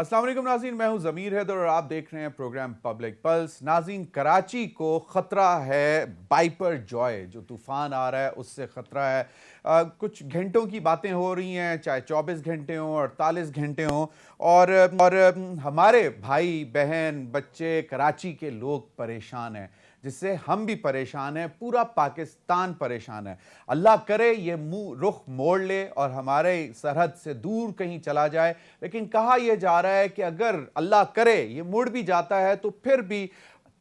अस्सलाम वालेकुम नाज़रीन, मैं हूं ज़मीर हैदर और आप देख रहे हैं प्रोग्राम पब्लिक पल्स। नाज़रीन, कराची को ख़तरा है बाइपर जॉय, जो तूफ़ान आ रहा है उससे ख़तरा है। कुछ घंटों की बातें हो रही हैं, चाहे 24 घंटे हों 48 घंटे हों, और हमारे भाई बहन बच्चे कराची के लोग परेशान हैं, जिससे हम भी परेशान हैं, पूरा पाकिस्तान परेशान है। अल्लाह करे ये मुंह रुख मोड़ ले और हमारे सरहद से दूर कहीं चला जाए। लेकिन कहा यह जा रहा है कि अगर अल्लाह करे ये मुड़ भी जाता है तो फिर भी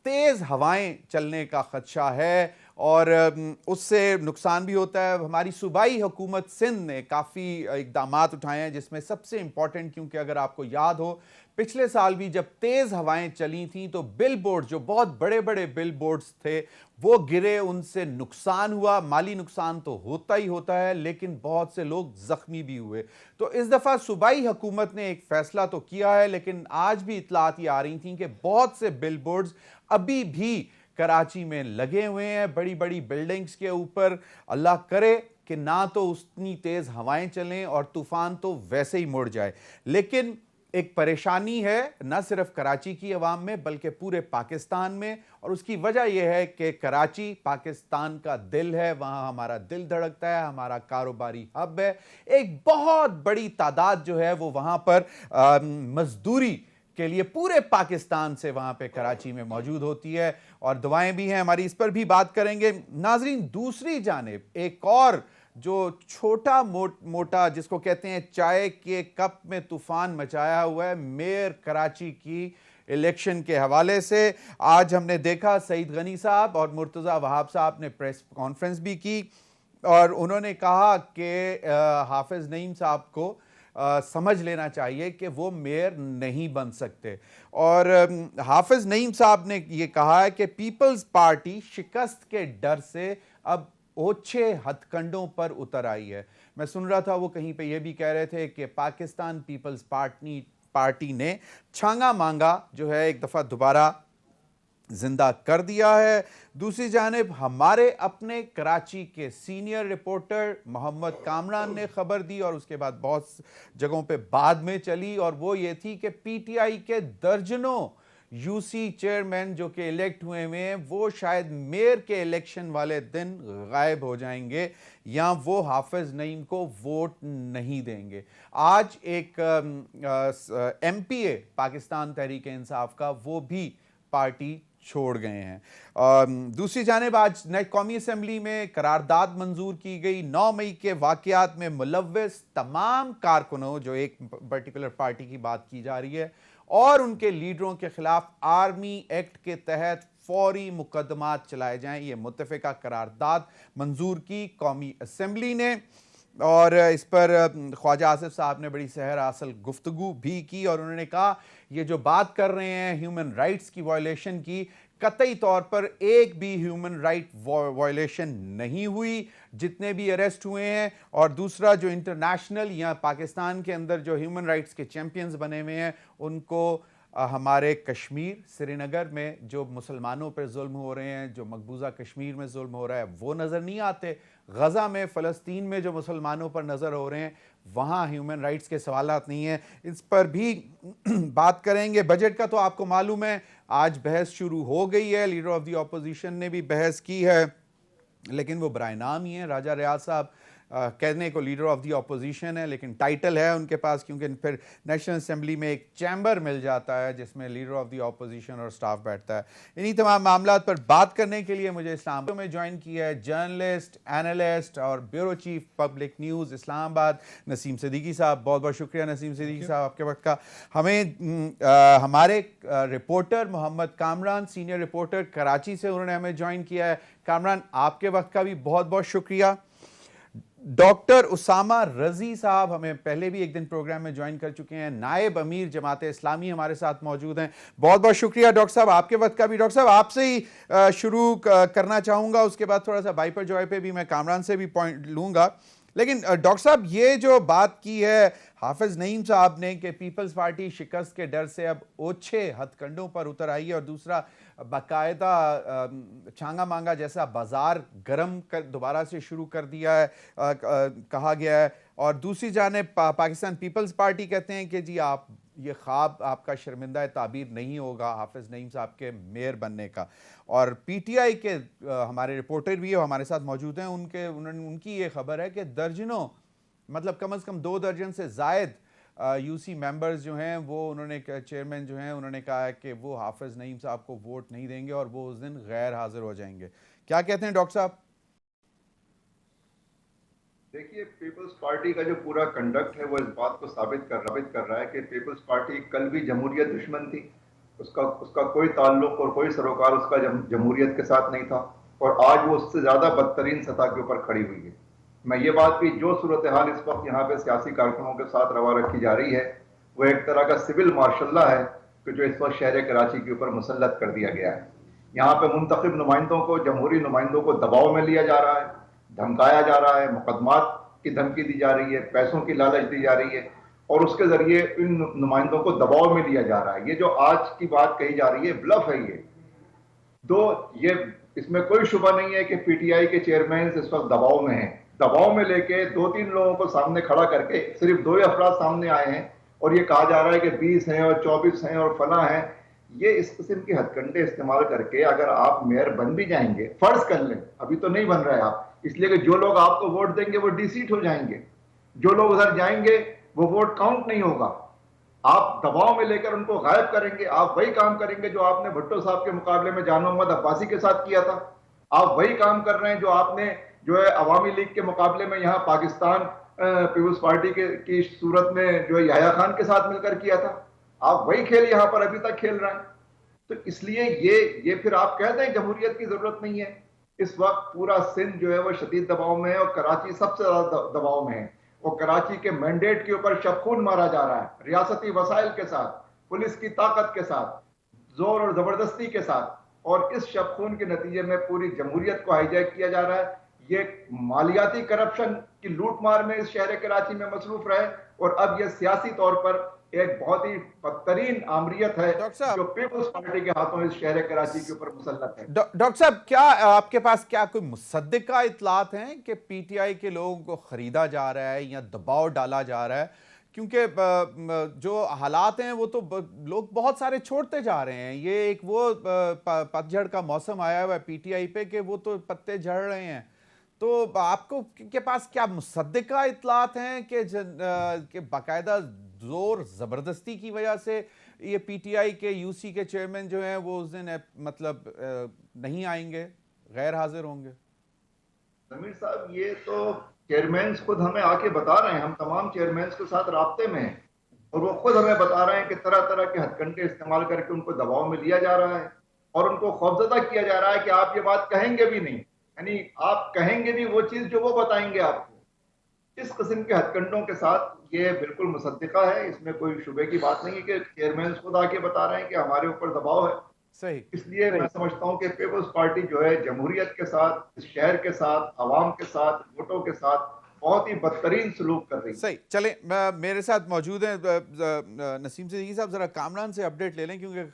तेज हवाएं चलने का खदशा है और उससे नुकसान भी होता है। हमारी सूबाई हुकूमत सिंध ने काफ़ी इक़दामात उठाए हैं, जिसमें सबसे इंपॉर्टेंट, क्योंकि अगर आपको याद हो पिछले साल भी जब तेज हवाएं चली थी तो बिल बोर्ड, जो बहुत बड़े बड़े बिल बोर्ड्स थे, वो गिरे, उनसे नुकसान हुआ। माली नुकसान तो होता ही होता है, लेकिन बहुत से लोग जख्मी भी हुए। तो इस दफा सूबाई हुकूमत ने एक फैसला तो किया है, लेकिन आज भी इतलात ये आ रही थी कि बहुत से बिल बोर्ड्स अभी भी कराची में लगे हुए हैं, बड़ी बड़ी बिल्डिंग्स के ऊपर। अल्लाह करे कि ना तो उतनी तेज हवाएं चलें और तूफान तो वैसे ही मुड़ जाए। लेकिन एक परेशानी है न सिर्फ कराची की अवाम में बल्कि पूरे पाकिस्तान में, और उसकी वजह यह है कि कराची पाकिस्तान का दिल है, वहां हमारा दिल धड़कता है, हमारा कारोबारी हब है। एक बहुत बड़ी तादाद जो है वो वहां पर मजदूरी के लिए पूरे पाकिस्तान से वहां पे कराची में मौजूद होती है, और दुआएं भी हैं हमारी, इस पर भी बात करेंगे। नाजरीन, दूसरी जानिब एक और जो छोटा मोटा जिसको कहते हैं चाय के कप में तूफान मचाया हुआ है मेयर कराची की इलेक्शन के हवाले से। आज हमने देखा सईद गनी साहब और मुर्तज़ा वहाब साहब ने प्रेस कॉन्फ्रेंस भी की और उन्होंने कहा कि हाफिज नईम साहब को समझ लेना चाहिए कि वो मेयर नहीं बन सकते। और हाफिज नईम साहब ने ये कहा है कि पीपल्स पार्टी शिकस्त के डर से अब ओछे हथकंडों पर उतर आई है। मैं सुन रहा था वो कहीं पे ये भी कह रहे थे कि पाकिस्तान पीपल्स पार्टी ने छांगा मांगा जो है एक दफा दोबारा जिंदा कर दिया है। दूसरी जानिब हमारे अपने कराची के सीनियर रिपोर्टर मोहम्मद कामरान ने खबर दी और उसके बाद बहुत जगहों पे बाद में चली, और वो ये थी कि पीटीआई के दर्जनों यूसी चेयरमैन जो कि इलेक्ट हुए हैं वो शायद मेयर के इलेक्शन वाले दिन गायब हो जाएंगे या वो हाफिज नईम को वोट नहीं देंगे। आज एक एमपीए पाकिस्तान तहरीक इंसाफ का वो भी पार्टी छोड़ गए हैं। दूसरी जानिब आज नई कौमी असम्बली में करारदाद मंजूर की गई। 9 मई के वाकयात में मुलव्वस तमाम कारकुनों, जो एक पर्टिकुलर पार्टी की बात की जा रही है, और उनके लीडरों के खिलाफ आर्मी एक्ट के तहत फौरी मुकदमात चलाए जाएं। ये मुत्तफिका करारदाद मंजूर की कौमी असम्बली ने, और इस पर ख्वाजा आसिफ साहब ने बड़ी सहर हासिल गुफ्तगू भी की, और उन्होंने कहा ये जो बात कर रहे हैं ह्यूमन राइट्स की वायलेशन की, कतई तौर पर एक भी ह्यूमन राइट वायलेशन नहीं हुई जितने भी अरेस्ट हुए हैं। और दूसरा, जो इंटरनेशनल या पाकिस्तान के अंदर जो ह्यूमन राइट्स के चैंपियंस बने हुए हैं उनको हमारे कश्मीर श्रीनगर में जो मुसलमानों पर जुल्म हो रहे हैं, जो मकबूजा कश्मीर में जुल्म हो रहा है, वो नज़र नहीं आते। गज़ा में, फ़लस्तीन में जो मुसलमानों पर नज़र हो रहे हैं, वहाँ ह्यूमन राइट्स के सवालात नहीं हैं। इस पर भी बात करेंगे। बजट का तो आपको मालूम है आज बहस शुरू हो गई है, लीडर ऑफ द अपोजिशन ने भी बहस की है, लेकिन वो बराए नाम ही है। राजा रियाज साहब कहने को लीडर ऑफ द अपोजिशन है, लेकिन टाइटल है उनके पास, क्योंकि फिर नेशनल असेंबली में एक चैम्बर मिल जाता है जिसमें लीडर ऑफ द अपोजिशन और स्टाफ बैठता है। इन्हीं तमाम मामला पर बात करने के लिए मुझे इस्लामाबाद में ज्वाइन किया है जर्नलिस्ट, एनालिस्ट और bureau chief public news Islamabad Naseem Siddiqui साहब। बहुत बहुत शुक्रिया नसीम सिद्दीकी साहब आपके वक्त का। हमें हमारे reporter Mohammad Kamran, senior reporter Karachi से, उन्होंने हमें ज्वाइन किया है। कामरान, आपके वक्त का भी बहुत बहुत शुक्रिया। डॉक्टर उसामा रजी साहब हमें पहले भी एक दिन प्रोग्राम में ज्वाइन कर चुके हैं, नायब अमीर जमात इस्लामी हमारे साथ मौजूद हैं। बहुत बहुत शुक्रिया डॉक्टर साहब आपके वक्त का भी। डॉक्टर साहब, आपसे ही शुरू करना चाहूंगा, उसके बाद थोड़ा सा बाइपर जॉय पे भी मैं कामरान से भी पॉइंट लूंगा। लेकिन डॉक्टर साहब, ये जो बात की है हाफिज नईम साहब ने कि पीपल्स पार्टी शिकस्त के डर से अब ओछे हथकंडों पर उतर आई है, और दूसरा बाकायदा छांगा मांगा जैसा बाजार गर्म कर दोबारा से शुरू कर दिया है, कहा गया है। और दूसरी जानिब पाकिस्तान पीपल्स पार्टी कहते हैं कि जी आप ये ख्वाब आपका शर्मिंदा ताबीर नहीं होगा हाफिज़ नईम साहब के मेयर बनने का। और पीटीआई के हमारे रिपोर्टर भी हमारे साथ मौजूद हैं, उनकी ये खबर है कि दर्जनों, मतलब कम से कम 2 दर्जन से ज़ायद यूसी मेंबर्स जो हैं वो, उन्होंने चेयरमैन जो हैं उन्होंने कहा है कि वो हाफिज़ नईम साहब को वोट नहीं देंगे और वो उस दिन गैर हाजिर हो जाएंगे। क्या कहते हैं डॉक्टर साहब? देखिए, पीपल्स पार्टी का जो पूरा कंडक्ट है वो इस बात को साबित कर रहा है कि पीपल्स पार्टी कल भी जमहूरियत दुश्मन थी। उसका कोई ताल्लुक और कोई सरोकार उसका जमहूरियत के साथ नहीं था, और आज वो उससे ज्यादा बदतरीन सतह के ऊपर खड़ी हुई है। मैं ये बात भी, जो सूरत हाल इस वक्त यहाँ पे सियासी कारकुनों के साथ रवा रखी जा रही है, वो एक तरह का सिविल मार्शल्ला है कि जो इस वक्त शहर कराची के ऊपर मुसल्लत कर दिया गया है। यहाँ पे मुंतखब नुमाइंदों को, जमहूरी नुमाइंदों को दबाव में लिया जा रहा है, धमकाया जा रहा है, मुकदमात की धमकी दी जा रही है, पैसों की लालच दी जा रही है, और उसके जरिए इन नुमाइंदों को दबाव में लिया जा रहा है। ये जो आज की बात कही जा रही है, ब्लफ है ये। ये इसमें कोई शुबा नहीं है कि पीटीआई के चेयरमैन इस वक्त दबाव में हैं। दबाव में लेके 2-3 लोगों को सामने खड़ा करके सिर्फ 2 ही अफराद सामने आए हैं, और ये कहा जा रहा है कि 20 हैं और 24 हैं और फला हैं। ये इस किस्म की हथकंडे इस्तेमाल करके अगर आप मेयर बन भी जाएंगे, फर्ज कर लें, अभी तो नहीं बन रहे आप, इसलिए कि जो लोग आपको वोट देंगे वो डिसीट हो जाएंगे, जो लोग उधर जाएंगे वो वोट काउंट नहीं होगा। आप दबाव में लेकर उनको गायब करेंगे। आप वही काम करेंगे जो आपने भुट्टो साहब के मुकाबले में जान मोहम्मद अब्बासी के साथ किया था। आप वही काम कर रहे हैं जो आपने जो है अवामी लीग के मुकाबले में यहाँ पाकिस्तान पीपुल्स पार्टी की सूरत में जो है याह्या खान के साथ मिलकर किया था। आप वही खेल यहाँ पर अभी तक खेल रहे हैं। तो इसलिए ये फिर आप कहते हैं जमहूरियत की जरूरत नहीं है। इस वक्त पूरा सिंध जो है वो शदीद दबाव में है, और कराची सबसे ज्यादा दबाव में है। और कराची के मैंडेट के ऊपर शबखून मारा जा रहा है, रियासती वसाइल के साथ, पुलिस की ताकत के साथ, जोर और जबरदस्ती के साथ, और इस शबखून के नतीजे में पूरी जमहूरियत को हाईजैक किया जा रहा है। ये मालियाती करप्शन की लूटमार में इस शहर कराची में मसरूफ रहे, और अब ये सियासी तौर पर एक बहुत ही बदतरीन आमरीत है जो पीपल्स पार्टी के हाथों इस शहर कराची के ऊपर मुसल्लत है। डॉक्टर साहब, क्या आपके पास क्या कोई मुसद्दिका इत्तलात हैं कि पीटीआई के लोगों को खरीदा जा रहा है या दबाव डाला जा रहा है? क्योंकि जो हालात हैं वो तो लोग बहुत सारे छोड़ते जा रहे हैं। ये एक वो पतझड़ का मौसम आया हुआ है पीटीआई पे कि वो तो पत्ते झड़ रहे हैं। तो आपको के पास क्या मुसद्दिका इत्तलात हैं कि बाकायदा जोर जबरदस्ती की वजह से ये पीटीआई के यूसी के चेयरमैन जो हैं वो उस दिन मतलब नहीं आएंगे, गैर हाजिर होंगे? जमीर साहब, ये तो चेयरमैन खुद हमें आके बता रहे हैं। हम तमाम चेयरमैन के साथ राब्ते में हैं, और वो खुद हमें बता रहे हैं कि तरह तरह के हथकंडे इस्तेमाल करके उनको दबाव में लिया जा रहा है, और उनको खौफजदा किया जा रहा है कि आप ये बात कहेंगे भी नहीं, यानी आप कहेंगे भी वो चीज जो वो बताएंगे आपको। इस किस्म के हथकंडों के साथ ये बिल्कुल मुसद्दिका है, इसमें कोई शुबे की बात नहीं है कि चेयरमैन खुद आके बता रहे हैं कि हमारे ऊपर दबाव है। सही। इसलिए मैं समझता हूं कि पीपल्स पार्टी जो है जमहूरियत के साथ, इस शहर के साथ, अवाम के साथ, वोटों के साथ बहुत ही बदतरीन सलूक कर रही है। सही। चलें, मेरे साथ मौजूद हैं नसीम सिद्दीकी साहब। जरा कामरान से अपडेट ले लें क्योंकि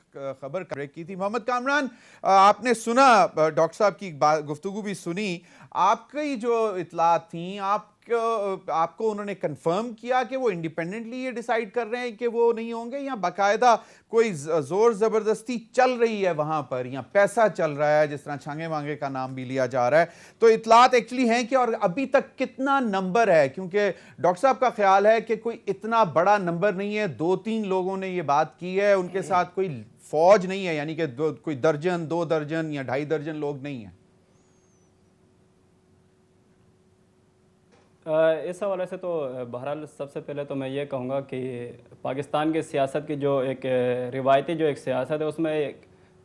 खबर ब्रेक की थी। मोहम्मद कामरान, आपने सुना डॉक्टर साहब की गुफ्तगू भी सुनी, आपकी जो इतलात थी आपको उन्होंने कंफर्म किया कि वो इंडिपेंडेंटली ये डिसाइड कर रहे हैं कि वो नहीं होंगे, या बाकायदा कोई जोर जबरदस्ती चल रही है वहां पर, या पैसा चल रहा है जिस तरह छांगे मांगे का नाम भी लिया जा रहा है? तो इतलात एक्चुअली हैं कि, और अभी तक कितना नंबर है? क्योंकि डॉक्टर साहब का ख्याल है कि कोई इतना बड़ा नंबर नहीं है। 2-3 लोगों ने ये बात की है, उनके साथ कोई फौज नहीं है, यानी कि कोई दर्जन, 2 दर्जन या 2.5 दर्जन लोग नहीं है। इस हवाले से तो बहरहाल सबसे पहले तो मैं ये कहूँगा कि पाकिस्तान की सियासत की जो एक रिवायती जो एक सियासत है, उसमें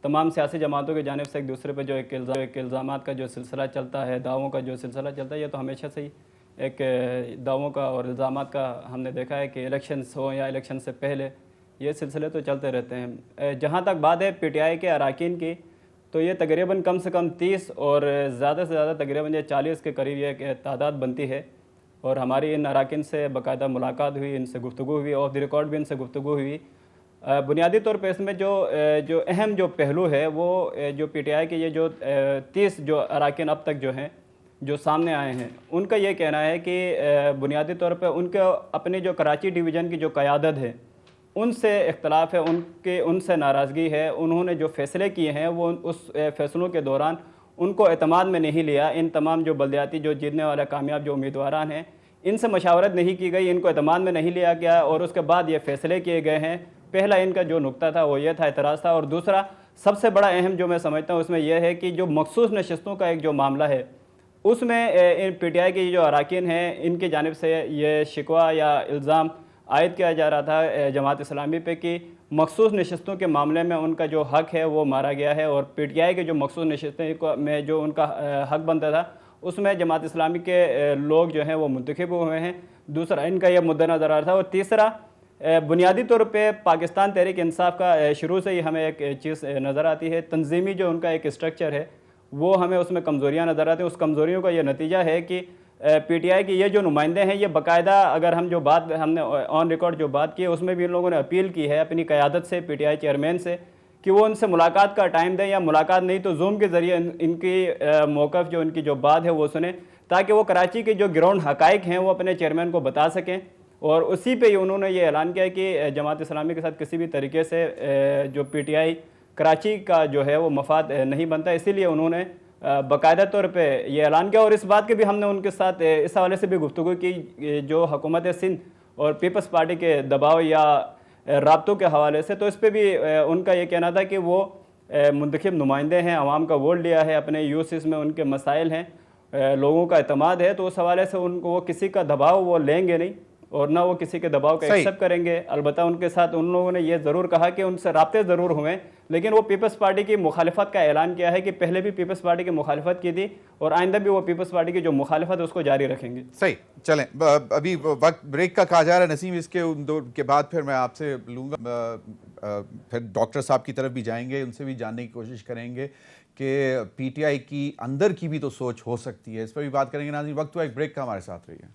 तमाम सियासी जमातों की जानिब से एक दूसरे पर जो एक इल्ज़ामात का जो सिलसिला चलता है, दावों का जो सिलसिला चलता है, ये तो हमेशा से ही एक दावों का और इल्ज़ामात का हमने देखा है कि इलेक्शंस हो या इलेक्शन से पहले ये सिलसिले तो चलते रहते हैं। जहाँ तक बात है पीटीआई के अरकान की, तो ये तकरीबन कम से कम 30 और ज़्यादा से ज़्यादा तकरीबन ये 40 के करीब ये तादाद बनती है। और हमारी इन अरकान से बाकायदा मुलाकात हुई, इनसे गुफ्तगू हुई, ऑफ द रिकॉर्ड भी इनसे गुफ्तगू हुई। बुनियादी तौर पर इसमें जो अहम जो पहलू है वो जो पीटीआई के ये जो 30 जो अरकान अब तक जो हैं जो सामने आए हैं, उनका ये कहना है कि बुनियादी तौर पर उनके अपने जो कराची डिवीज़न की जो क़यादत है उनसे इख्तलाफ है, उनसे नाराज़गी है। उन्होंने जो फ़ैसले किए हैं वो उस फ़ैसलों के दौरान उनको एतमाद में नहीं लिया। इन तमाम जो बलदियाती जो जीतने वाला कामयाब जो उम्मीदवारान हैं, इनसे मशावरत नहीं की गई, इनको एतमाद में नहीं लिया गया और उसके बाद ये फ़ैसले किए गए हैं। पहला इनका जो नुक्ता था वो ये था, एतराज़ था। और दूसरा सबसे बड़ा अहम जो मैं समझता हूँ उसमें यह है कि जो मखसूस नशस्तों का एक जो मामला है, उसमें PTI के जो अरकान हैं, इनकी जानिब से ये शिकवा या इल्ज़ाम आयद किया जा रहा था जमात इस्लामी पे कि मखसूस नशस्तों के मामले में उनका जो हक़ है वो मारा गया है और PTI के जो मखसूस नशस्तें में जो उनका हक़ बनता था उसमें जमात इस्लामी के लोग जो हैं वो मुंतखब हुए हैं। दूसरा इनका यह मुद्दा नज़र आ रहा था। और तीसरा बुनियादी तौर पे पाकिस्तान तहरीक इंसाफ का शुरू से ही हमें एक चीज़ नज़र आती है, तंजीमी जो उनका एक स्ट्रक्चर है वो हमें उसमें कमज़ोरियाँ नज़र आती हैं। उस कमज़ोरियों का ये नतीजा है कि PTI के ये जो नुमाइंदे हैं, ये बाकायदा अगर हम जो बात हमने ऑन रिकॉर्ड जो बात की है उसमें भी इन लोगों ने अपील की है अपनी क़यादत से, PTI चेयरमैन से, कि वो उनसे मुलाकात का टाइम दें या मुलाकात नहीं तो जूम के ज़रिए इनकी मौक़िफ़ जो इनकी जो बात है वो सुने, ताकि वो कराची के जो ग्राउंड हक़ाइक़ हैं वो अपने चेयरमैन को बता सकें। और उसी पे ही उन्होंने ये ऐलान किया कि जमात इस्लामी के साथ किसी भी तरीके से जो PTI कराची का जो है वो मफाद नहीं बनता, इसीलिए उन्होंने बाकायदा तौर पे ये ऐलान किया। और इस बात के भी हमने उनके साथ इस हवाले से भी गुफ्तगू की जो हुकूमत सिंध और पीपल्स पार्टी के दबाव या राब्तों के हवाले से, तो इस पर भी उनका ये कहना था कि वो मुंतखब नुमाइंदे हैं, आवाम का वोट लिया है, अपने यूसीस में उनके मसाइल हैं, लोगों का एतमाद है, तो उस हवाले से उनको वो किसी का दबाव वो लेंगे नहीं और ना वो किसी के दबाव का एक्सेप्ट करेंगे। अलबत्ता उनके साथ उन लोगों ने ये ज़रूर कहा कि उनसे राब्ते ज़रूर हुए, लेकिन वो पीपल्स पार्टी की मुखालिफत का ऐलान किया है कि पहले भी पीपल्स पार्टी की मुखालिफत की थी और आइंदा भी वो पीपल्स पार्टी की जो मुखालिफत है उसको जारी रखेंगे। सही, चलें अभी वक्त ब्रेक का कहा जा रहा है नसीम, इसके उन दो के बाद फिर मैं आपसे लूँगा, फिर डॉक्टर साहब की तरफ भी जाएंगे, उनसे भी जानने की कोशिश करेंगे कि PTI की अंदर की भी तो सोच हो सकती है, इस पर भी बात करेंगे। नाज़रीन, वक्त हुआ एक ब्रेक का, हमारे साथ रहिए।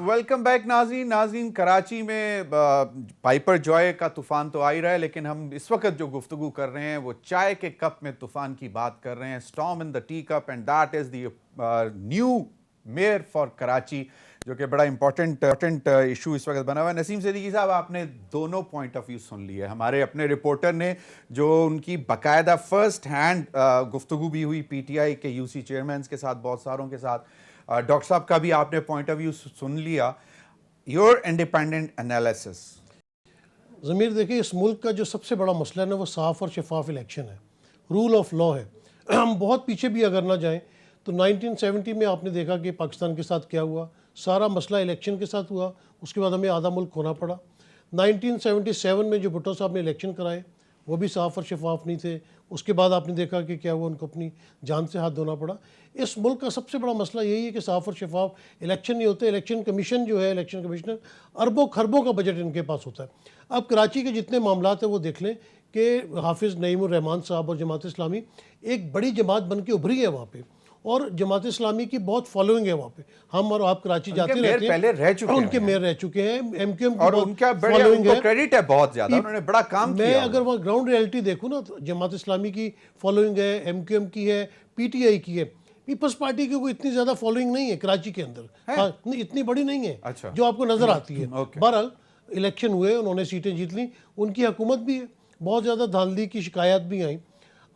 वेलकम बैक नाज़रीन, कराची में पाइपर जॉय का तूफ़ान तो आ ही रहा है, लेकिन हम इस वक्त जो गुफ्तगू कर रहे हैं वो चाय के कप में तूफ़ान की बात कर रहे हैं। Storm in the tea cup, and that is the new mayor for Karachi, जो कि बड़ा इंपॉर्टेंट इशू इस वक्त बना हुआ है। नसीम सिद्दीकी साहब, आपने दोनों पॉइंट ऑफ व्यू सुन लिए। हमारे अपने रिपोर्टर ने जो उनकी बाकायदा फर्स्ट हैंड गुफ्तगू भी हुई PTI के UC चेयरमैन के साथ, बहुत सारों के साथ, डॉक्टर साहब का भी आपने पॉइंट ऑफ व्यू सुन लिया। Your independent analysis. ज़मीर, देखिए, इस मुल्क का जो सबसे बड़ा मसला है ना वो साफ़ और शफाफ इलेक्शन है, रूल ऑफ लॉ है। हम बहुत पीछे भी अगर ना जाएं तो 1970 में आपने देखा कि पाकिस्तान के साथ क्या हुआ, सारा मसला इलेक्शन के साथ हुआ, उसके बाद हमें आधा मुल्क खोना पड़ा। 1977 में जो भुट्टो साहब ने इलेक्शन कराए वो भी साफ़ और शफाफ नहीं थे, उसके बाद आपने देखा कि क्या हुआ, उनको अपनी जान से हाथ धोना पड़ा। इस मुल्क का सबसे बड़ा मसला यही है कि साफ़ और शफाफ इलेक्शन नहीं होते। इलेक्शन कमीशन जो है, इलेक्शन कमिश्नर, अरबों खरबों का बजट इनके पास होता है। अब कराची के जितने मामलात हैं वो देख लें कि हाफिज़ नईमुर रहमान साहब और जमात इस्लामी एक बड़ी जमात बन के उभरी है वहाँ पे, और जमात इस्लामी की बहुत फॉलोइंग है वहाँ पे। हम और आप कराची जाते रहते हैं, पहले रह चुके हैं, उनके मेयर रह चुके हैं, MQM और उनका फॉलोइंग है, क्रेडिट है बहुत ज्यादा, उन्होंने बड़ा काम किया। मैं अगर वहाँ ग्राउंड रियलिटी देखूँ ना तो जमात इस्लामी की फॉलोइंग है, MQM की है, PTI की है। पीपल्स पार्टी की कोई इतनी ज्यादा फॉलोइंग नहीं है कराची के अंदर, नहीं, इतनी बड़ी नहीं है। अच्छा। जो आपको नजर आती है। बहरहाल इलेक्शन हुए, उन्होंने सीटें जीत ली, उनकी हुकूमत भी है, बहुत ज़्यादा धांधली की शिकायत भी आई।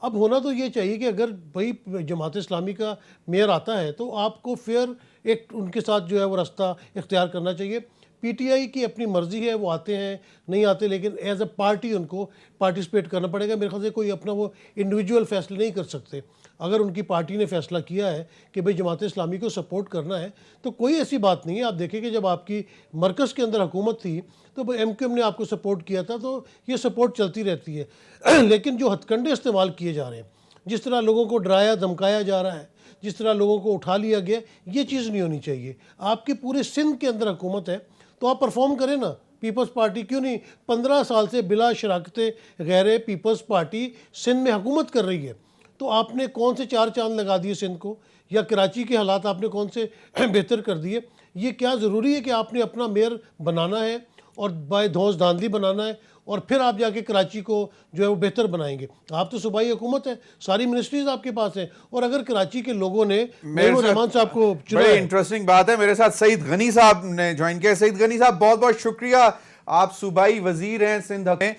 अब होना तो ये चाहिए कि अगर भाई जमात इस्लामी का मेयर आता है तो आपको फेयर एक उनके साथ जो है वो रास्ता इख्तियार करना चाहिए। PTI की अपनी मर्ज़ी है, वो आते हैं नहीं आते, लेकिन एज अ पार्टी उनको पार्टिसिपेट करना पड़ेगा। मेरे ख्याल से कोई अपना वो इंडिविजुअल फैसले नहीं कर सकते। अगर उनकी पार्टी ने फैसला किया है कि भाई जमात इस्लामी को सपोर्ट करना है तो कोई ऐसी बात नहीं है। आप देखें कि जब आपकी मरकज़ के अंदर हुकूमत थी तो MQM ने आपको सपोर्ट किया था, तो ये सपोर्ट चलती रहती है। लेकिन जो हथकंडे इस्तेमाल किए जा रहे हैं, जिस तरह लोगों को डराया धमकाया जा रहा है, जिस तरह लोगों को उठा लिया गया, ये चीज़ नहीं होनी चाहिए। आपके पूरे सिंध के अंदर हुकूमत है तो आप परफॉर्म करें ना। पीपल्स पार्टी क्यों नहीं 15 साल से बिला शराकते गैर पीपल्स पार्टी सिंध में हुकूमत कर रही है, तो आपने कौन से 4 चांद लगा दिए सिंध को, या कराची के हालात आपने कौन से बेहतर कर दिए? ये क्या ज़रूरी है कि आपने अपना मेयर बनाना है और बाय धौस धांधली बनाना है और फिर आप जाके कराची को जो है वो बेहतर बनाएंगे? आप तो सूबाई हुकूमत है, सारी मिनिस्ट्रीज आपके पास है, और अगर कराची के लोगों ने रहमान साहब को चुना। बड़ी इंटरेस्टिंग बात है, मेरे साथ सईद गनी साहब ने ज्वाइन किया। सईद गनी साहब, बहुत बहुत शुक्रिया आप सूबाई वजीर हैं सिंध में।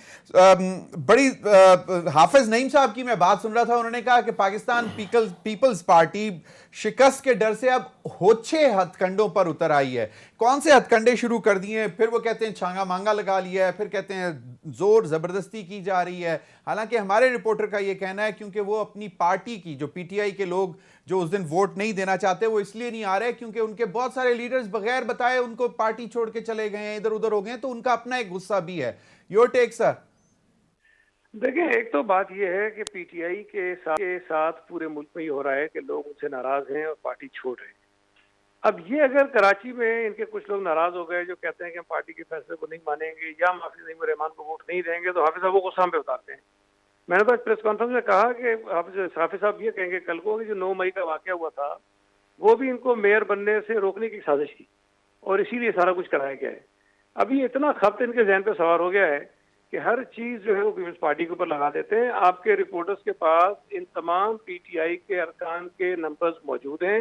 बड़ी हाफिज नईम साहब की मैं बात सुन रहा था, उन्होंने कहा कि पाकिस्तान पीपल्स पार्टी शिकस्त के डर से अब होच्छे हथकंडों पर उतर आई है। कौन से हथकंडे शुरू कर दिए? फिर वो कहते हैं छांगा मांगा लगा लिया है, फिर कहते हैं जोर जबरदस्ती की जा रही है। हालांकि हमारे रिपोर्टर का ये कहना है क्योंकि वो अपनी पार्टी की जो पीटीआई के लोग जो उस दिन वोट नहीं देना चाहते वो इसलिए नहीं आ रहे क्योंकि उनके बहुत सारे लीडर्स बगैर बताए उनको पार्टी छोड़ के चले गए हैं, इधर उधर हो गए, तो उनका अपना एक गुस्सा भी है। Your take sir. देखिए, एक तो बात यह है कि पीटीआई के साथ पूरे मुल्क में ही हो रहा है कि लोग उनसे नाराज हैं और पार्टी छोड़ रहे हैं। अब ये अगर कराची में इनके कुछ लोग नाराज हो गए जो कहते हैं कि हम पार्टी के फैसले को नहीं मानेंगे या हम हाफिज नईम रहमान को वोट नहीं देंगे, तो हाफिज साहब वो गुस्सा पे उतारते हैं। मैंने तो प्रेस कॉन्फ्रेंस में कहा कि हाफिज साहब ये कहेंगे कल को कि जो 9 मई का वाकया हुआ था वो भी इनको मेयर बनने से रोकने की साजिश की और इसीलिए सारा कुछ कराया गया है। अभी इतना खपत इनके जहन पे सवार हो गया है कि हर चीज जो है वो पीपल्स पार्टी के ऊपर लगा देते हैं। आपके रिपोर्टर्स के पास इन तमाम पीटीआई के अरकान के नंबर्स मौजूद हैं।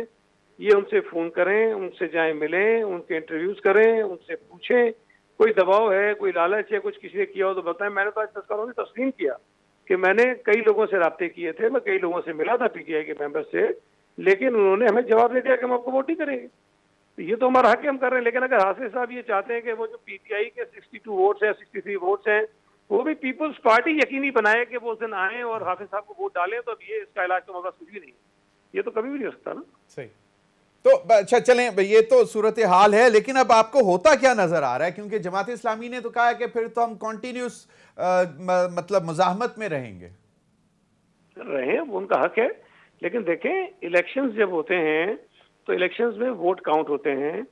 ये उनसे फोन करें, उनसे जाएं मिलें, उनके इंटरव्यूज करें, उनसे पूछें कोई दबाव है, कोई लालच है, कुछ किसी ने किया हो तो बताएं। मैंने तो आज तस्करों ने तस्लीम किया कि मैंने कई लोगों से राब्ते किए थे, मैं कई लोगों से मिला था पीटीआई के मेंबर से, लेकिन उन्होंने हमें जवाब दे दिया कि हम आपको वोट नहीं करेंगे। तो ये तो हमारा हक है, हम कर रहे हैं। लेकिन अगर हाफिज साहब ये चाहते हैं कि वो जो पीटीआई के 62 वोट्स हैं, 63 वोट्स हैं, वो भी पीपल्स पार्टी यकीनी बनाए कि वो उस दिन आए और हाफिज साहब को वोट डालें, तो अब ये इसका इलाज तो हमारा कुछ भी नहीं है। ये तो कभी भी नहीं हो सकता ना। सही। तो अच्छा चलें, ये तो सूरत हाल है, लेकिन अब आपको होता क्या नजर आ रहा है? क्योंकि जमात इस्लामी ने तो कहा है कि फिर तो हम कॉन्टिन्यूस मतलब मुजाहमत में रहेंगे। रहे, वो उनका हक है। लेकिन देखें, इलेक्शंस जब होते हैं तो इलेक्शंस में वोट काउंट होते हैं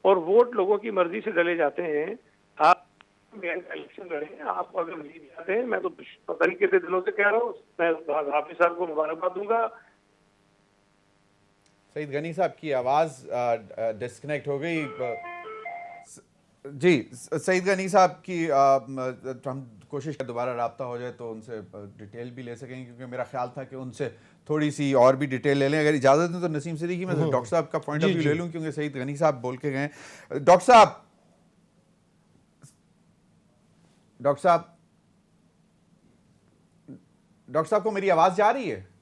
और वोट लोगों की मर्जी से डले जाते हैं। आप इलेक्शन लड़े, आप अगर जीत जाते हैं, मैं तो तरीके से दिलों से कह रहा हूँ, मैं हाफिज साहब को मुबारकबाद दूंगा। सईद गनी साहब की आवाज डिस्कनेक्ट हो गई। जी, सईद गनी साहब की हम कोशिश कर दोबारा राब्ता हो जाए तो उनसे डिटेल भी ले सकेंगे, क्योंकि मेरा ख्याल था कि उनसे थोड़ी सी और भी डिटेल ले लें। अगर इजाजत दें तो नसीम सिद्दीकी मैं डॉक्टर साहब का पॉइंट ऑफ व्यू ले लूं, क्योंकि सईद गनी साहब बोल के गए। डॉक्टर साहब को मेरी आवाज जा रही है?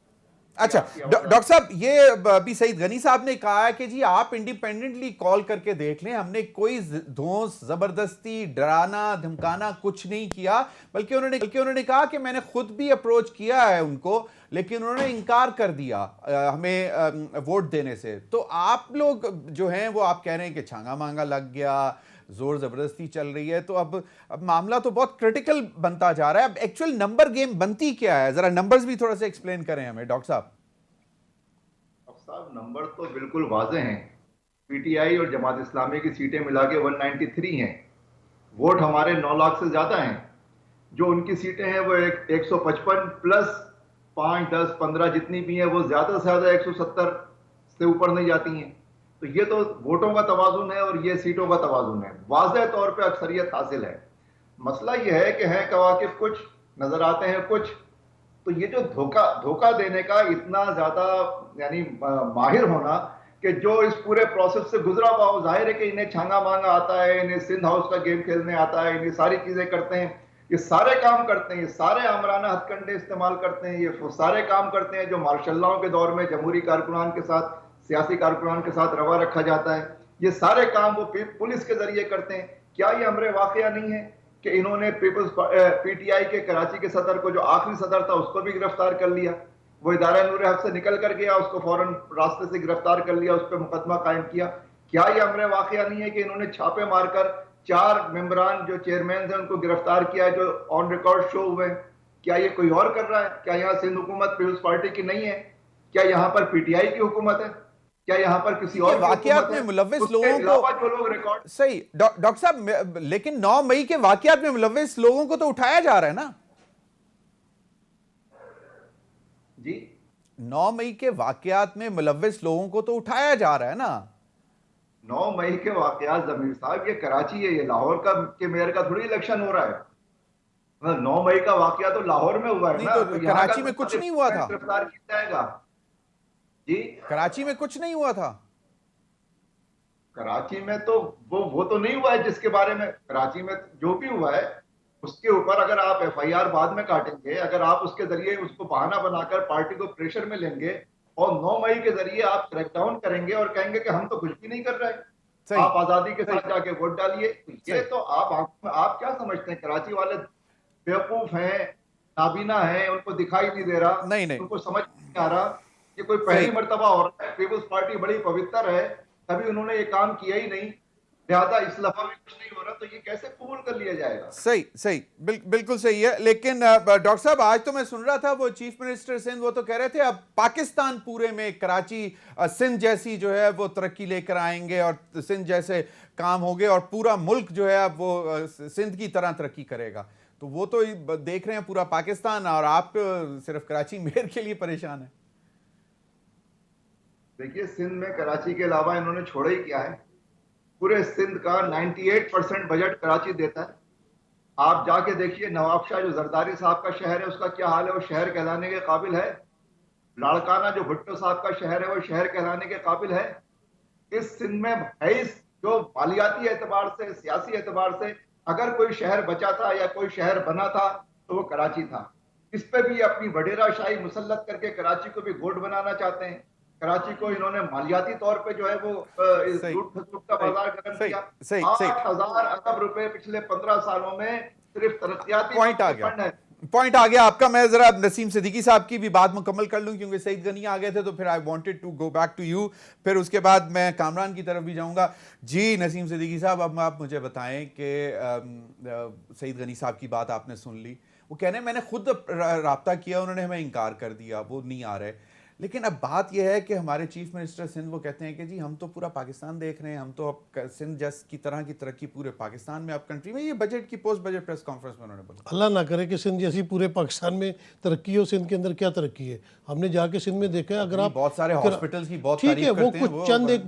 अच्छा डॉक्टर साहब, ये अभी सईद गनी साहब ने कहा है कि जी आप इंडिपेंडेंटली कॉल करके देख लें, हमने कोई धौंस, जबरदस्ती, डराना, धमकाना कुछ नहीं किया, बल्कि उन्होंने कहा कि मैंने खुद भी अप्रोच किया है उनको, लेकिन उन्होंने इनकार कर दिया हमें वोट देने से। तो आप लोग जो हैं वो आप कह रहे हैं कि छांगा मांगा लग गया, जोर जबरदस्ती चल रही है, तो अब मामला तो बहुत क्रिटिकल बनता जा रहा है। अब एक्चुअल नंबर गेम बनती क्या है? जरा नंबर्स भी थोड़ा सा एक्सप्लेन करें हमें डॉक्टर साहब। नंबर तो बिल्कुल वाज़े हैं। पीटीआई और जमात इस्लामी की सीटें मिला के 193 हैं। वोट हमारे 9 लाख से ज्यादा हैं। जो उनकी सीटें हैं वो 155 प्लस 5, 10, 15 जितनी भी हैं वो ज्यादा से ज्यादा 170 से ऊपर नहीं जाती हैं। तो ये तो वोटों का तवाजुन है और ये सीटों का तवाजुन है। वाज़ेह तौर पे अक्सरियत हासिल है। मसला ये है कि हैं कवाकिब कुछ, नजर आते हैं कुछ। तो ये जो धोखा देने का इतना ज्यादा यानी माहिर होना कि जो इस पूरे प्रोसेस से गुजरा हुआ हो, जाहिर है कि इन्हें छांगा मांगा आता है, इन्हें सिंध हाउस का गेम खेलने आता है, इन्हें सारी चीजें करते हैं, ये सारे काम करते हैं, ये सारे आमराना हथकंडे इस्तेमाल करते हैं, ये सारे काम करते हैं जो मार्शल्लाओं के दौर में जमहूरी कारकुनान के साथ, सियासी कारकुनान के साथ रवा रखा जाता है। ये सारे काम वो पुलिस के जरिए करते हैं। क्या ये अमरे वाकया नहीं है कि इन्होंने पीटीआई के कराची के सदर को, जो आखिरी सदर था, उसको भी गिरफ्तार कर लिया। वो इदारा नूर हक से निकल कर गया, उसको फौरन रास्ते से गिरफ्तार कर लिया, उस पर मुकदमा कायम किया। क्या ये अमरे वाकया नहीं है कि इन्होंने छापे मारकर 4 मेंबरान जो चेयरमैन थे उनको गिरफ्तार किया, जो ऑन रिकॉर्ड शो हुए? क्या ये कोई और कर रहा है? क्या यहाँ सिंध हुकूमत पीपल्स पार्टी की नहीं है? क्या यहाँ पर पीटीआई की हुकूमत है? क्या यहाँ पर किसी और वाकयात में मुलव्विस लोगों को जो लोग रिकॉर्ड सही डॉक्टर साहब, लेकिन 9 मई के वाकयात में मुलव्विस लोगों को तो उठाया जा रहा है ना जी? 9 मई के वाकयात में मुलव्विस लोगों को तो उठाया जा रहा है ना। 9 मई के वाकयात जमीर साहब, ये कराची है, ये लाहौर का के मेयर का थोड़ी इलेक्शन हो रहा है। 9 मई का वाकया तो लाहौर में हुआ है ना। तो कराची में कुछ नहीं हुआ था? गिरफ्तार किया जाएगा जी? कराची में कुछ नहीं हुआ था? कराची में तो वो तो नहीं हुआ है जिसके बारे में, कराची में जो भी हुआ है उसके ऊपर अगर आप एफआईआर बाद में काटेंगे, अगर आप उसके जरिए उसको बहाना बनाकर पार्टी को प्रेशर में लेंगे और 9 मई के जरिए आप क्रैकडाउन करेंगे और कहेंगे कि हम तो कुछ भी नहीं कर रहे हैं, आप आजादी के साथ जाके वोट डालिए, तो ये तो आप क्या समझते हैं कराची वाले बेवकूफ हैं, नाबीना हैं, उनको दिखाई नहीं दे रहा, नहीं उनको समझ नहीं आ रहा कि कोई पहली मर्तबा हो रहा है, पीपल्स पार्टी बड़ी पवित्र है, कभी उन्होंने ये काम किया ही नहीं, लिहाजा इस दफा भी कुछ नहीं हो रहा, तो ये कैसे कबूल कर लिया जाएगा? सही सही बिल्कुल सही है। लेकिन डॉक्टर साहब, आज तो मैं सुन रहा था वो चीफ मिनिस्टर सिंध वो तो कह रहे थे अब पाकिस्तान पूरे में कराची सिंध जैसी जो है वो तरक्की लेकर आएंगे और सिंध जैसे काम होंगे और पूरा मुल्क जो है अब वो सिंध की तरह तरक्की करेगा। तो वो तो देख रहे हैं पूरा पाकिस्तान, और आप सिर्फ कराची मेयर के लिए परेशान है। देखिए, सिंध में कराची के अलावा इन्होंने छोड़ा ही क्या है? पूरे सिंध का 98% बजट कराची देता है। आप जाके देखिए नवाबशाह जो जरदारी साहब का शहर है उसका क्या हाल है, वो शहर कहलाने के काबिल है? लाड़काना जो भुट्टो साहब का शहर है वो शहर कहलाने के काबिल है? इस सिंध में है जो मालियाती एतबार से, सियासी एतबार से अगर कोई शहर बचा था या कोई शहर बना था तो वो कराची था। इस पे भी अपनी वडेरा शाही मुसल्लत करके कराची को भी गोट बनाना चाहते हैं। कराची को इन्होंने मालियाती तौर पे जो है वो लूट खसलूट का बाजार गर्म किया। 8,000 अरब रुपए पिछले 15 सालों में सिर्फ तरक्याती फंड है। पॉइंट आ गया आपका। मैं जरा नसीम सिद्दीकी साहब की भी बात मुकम्मल कर लूं क्योंकि सईद गनी आ गए थे, तो फिर I wanted to go back to you, फिर उसके बाद मैं कामरान की तरफ भी जाऊंगा। जी नसीम सिद्दीकी साहब, अब आप मुझे बताएं कि सईद गनी साहब की बात आपने सुन ली, वो कह रहे हैं मैंने खुद राब्ता किया, उन्होंने हमें इनकार कर दिया, वो नहीं आ रहे। लेकिन अब बात यह है कि हमारे चीफ मिनिस्टर सिंध वो कहते हैं कि जी हम तो पूरा पाकिस्तान देख रहे हैं, हम तो अब सिंध जैस की तरह की तरक्की पूरे पाकिस्तान में, अब कंट्री में, ये बजट की पोस्ट बजट प्रेस कॉन्फ्रेंस में उन्होंने बोला। अल्लाह ना करे कि सिंध जैसी पूरे पाकिस्तान में तरक्की हो। सिंध के अंदर क्या तरक्की है? हमने जाके सिंध में देखा है। अगर आप बहुत सारे हॉस्पिटल्स की बहुत ठीक है, वो कुछ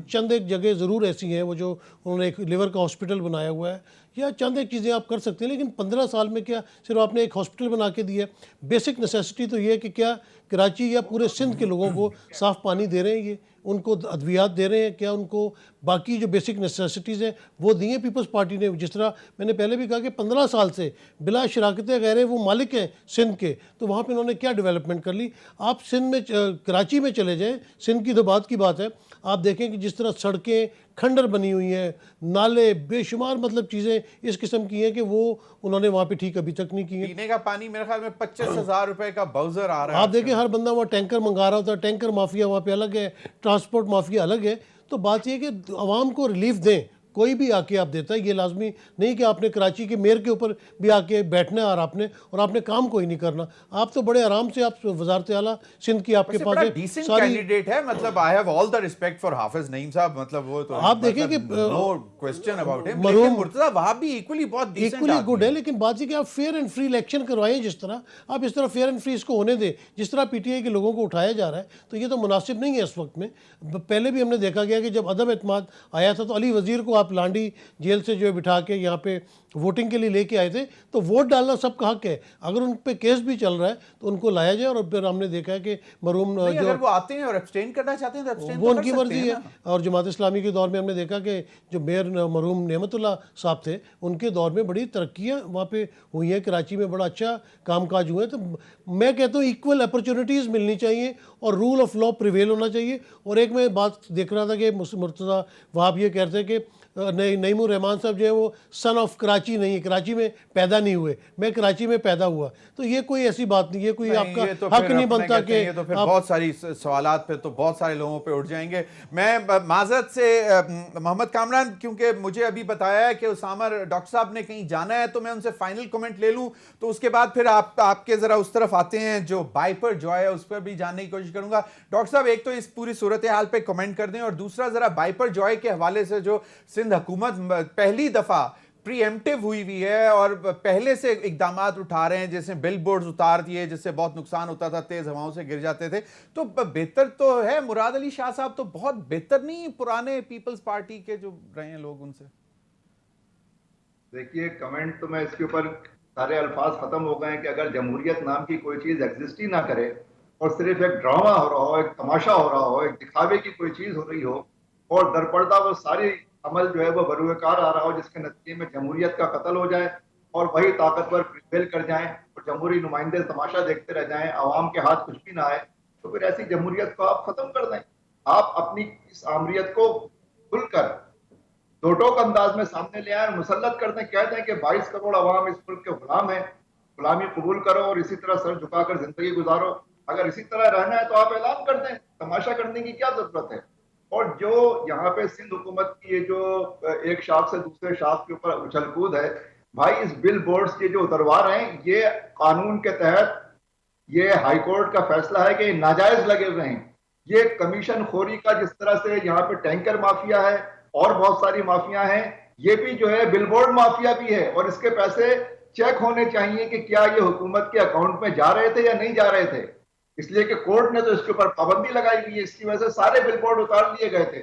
चंद एक जगह ज़रूर ऐसी हैं, वो जो उन्होंने एक लिवर का हॉस्पिटल बनाया हुआ है, या चंद एक चीज़ें आप कर सकते हैं। लेकिन 15 साल में क्या सिर्फ आपने एक हॉस्पिटल बना के दिया? बेसिक नेसेसिटी तो ये है कि क्या कराची या पूरे सिंध के लोगों को साफ़ पानी दे रहे हैं, ये उनको अद्वियात दे रहे हैं, क्या उनको बाकी जो बेसिक नेसेसिटीज़ हैं वो दी हैं पीपल्स पार्टी ने? जिस तरह मैंने पहले भी कहा कि 15 साल से बिला शराकत गैर वो मालिक हैं सिंध के, तो वहाँ पे उन्होंने क्या डेवलपमेंट कर ली? आप सिंध में कराची में चले जाएं, सिंध की तो बात की बात है, आप देखें कि जिस तरह सड़कें खंडर बनी हुई हैं, नाले बेशुमार, मतलब चीज़ें इस किस्म की हैं कि वो उन्होंने वहाँ पे ठीक अभी तक नहीं की है। पीने का पानी मेरे ख्याल में 25,000 रुपए का बाउजर आ रहा है। आप देखें हर बंदा वहाँ टैंकर मंगा रहा होता है, टैंकर माफिया वहाँ पे अलग है, ट्रांसपोर्ट माफिया अलग है। तो बात यह है कि आवाम को रिलीफ दें, कोई भी आके आप देता है, ये लाजमी नहीं कि आपने कराची के मेयर के ऊपर भी आके बैठना है और आपने काम कोई नहीं करना। आप तो बड़े आराम से आप वजारत आला सिंध की आपके पास डिसेंट कैंडिडेट है, मतलब I have all the respect for Hafiz Naeem sahab, मतलब वो तो आप देखें कि नो क्वेश्चन अबाउट हिम, लेकिन मुर्तजा वहां भी इक्वली बहुत इक्वली गुड है। लेकिन बात है कि आप फेयर एंड फ्री इलेक्शन करवाएं, जिस तरह आप इस तरह फेयर एंड फ्री इसको होने दें, जिस तरह पीटीआई के लोगों को उठाया जा रहा है, तो ये तो मुनासिब नहीं है इस वक्त में। पहले भी हमने देखा गया कि जब अदम एतमाद आया था तो अली वजीर को आप लांडी जेल से जो है बिठा के यहाँ पे वोटिंग के लिए लेके आए थे, तो वोट डालना सबका हक है। अगर उन पे केस भी चल रहा है तो उनको लाया जाए। और फिर हमने देखा है कि मरूम जो अगर वो आते हैं और एब्सटेन करना चाहते हैं तो एब्सटेन वो उनकी मर्जी है। और जमात इस्लामी के दौर में हमने देखा कि जो मेयर मरूम नेमतुल्लाह साहब थे, उनके दौर में बड़ी तरक्कियाँ वहाँ पे हुई हैं, कराची में बड़ा अच्छा कामकाज हुए। तो मैं कहता हूँ इक्वल अपॉर्चुनिटीज़ मिलनी चाहिए और रूल ऑफ लॉ प्रिवेल होना चाहिए। और एक मैं बात देख रहा था कि मुर्तज़ा वहाँ ये कहते हैं कि नईमुर रहमान साहब जो है वो सन ऑफ कराची नहीं है, कराची में पैदा नहीं हुए, मैं कराची में पैदा हुआ। तो ये कोई ऐसी बात नहीं है, कोई आपका तो हक नहीं बनता कि तो फिर बहुत सारी सवालात पे तो बहुत सारे लोगों पे उठ जाएंगे। मैं माजरत से मोहम्मद कामरान, क्योंकि मुझे अभी बताया है कि उसामा डॉक्टर साहब ने कहीं जाना है, तो मैं उनसे फाइनल कमेंट ले लूं, तो उसके बाद फिर आपके जरा उस तरफ आते हैं जो बाइपर जॉय है उस पर भी जानने की कोशिश करूंगा। डॉक्टर साहब, एक तो इस पूरी सूरत हाल पे कमेंट कर दें, और दूसरा जरा बाइपर जॉय के हवाले से जो सिंध हुकूमत पहली दफा प्रीएम्प्टिव हुई है और पहले से इकदाम उठा रहे हैं, जैसे बिल बोर्ड्स उतार दिए जिससे बहुत नुकसान होता था, तेज हवाओं से गिर जाते थे, तो बेहतर तो है। मुराद अली शाह साहब तो बहुत बेहतर नहीं पुराने पीपल्स पार्टी के जो रहे हैं लोग उनसे? देखिए, कमेंट तो मैं इसके ऊपर, सारे अल्फाज खत्म हो गए हैं कि अगर जमहूरियत नाम की कोई चीज एग्जिस्ट ही ना करे और सिर्फ एक ड्रामा हो रहा हो, एक तमाशा हो रहा हो, एक दिखावे की कोई चीज हो रही हो और दरपर्दा वो सारी अमल जो है वो बरूकार आ रहा हो, जिसके नतीजे में जमहूरियत का कत्ल हो जाए और वही ताकतवर प्रिवेल कर जाएं और जमहूरी नुमाइंदे तमाशा देखते रह जाएं, आवाम के हाथ कुछ भी ना आए, तो फिर ऐसी जमहूरियत को आप खत्म कर दें। आप अपनी इस आमरीत को खुलकर दो टोक अंदाज में सामने ले आए और मुसल्लत कर दें, कह दें कि 22 करोड़ आवाम इस मुल्क के गुलाम हैं, गुलामी कबूल करो और इसी तरह सर झुकाकर जिंदगी गुजारो। अगर इसी तरह रहना है तो आप ऐलान कर दें, तमाशा करने की क्या जरूरत है। और जो यहाँ पे सिंध हुकूमत की ये जो एक शाख से दूसरे शाख के ऊपर उछल कूद है, भाई इस बिल बोर्ड्स के जो उतरवा रहे हैं, ये कानून के तहत ये हाईकोर्ट का फैसला है कि नाजायज लगे हुए हैं। ये कमीशन खोरी का जिस तरह से यहाँ पे टैंकर माफिया है और बहुत सारी माफिया हैं, ये भी जो है बिलबोर्ड माफिया भी है और इसके पैसे चेक होने चाहिए कि क्या ये हुकूमत के अकाउंट में जा रहे थे या नहीं जा रहे थे। इसलिए कि कोर्ट ने तो इसके ऊपर पाबंदी लगाई हुई है, इसकी वजह से सारे बिलबोर्ड उतार लिए गए थे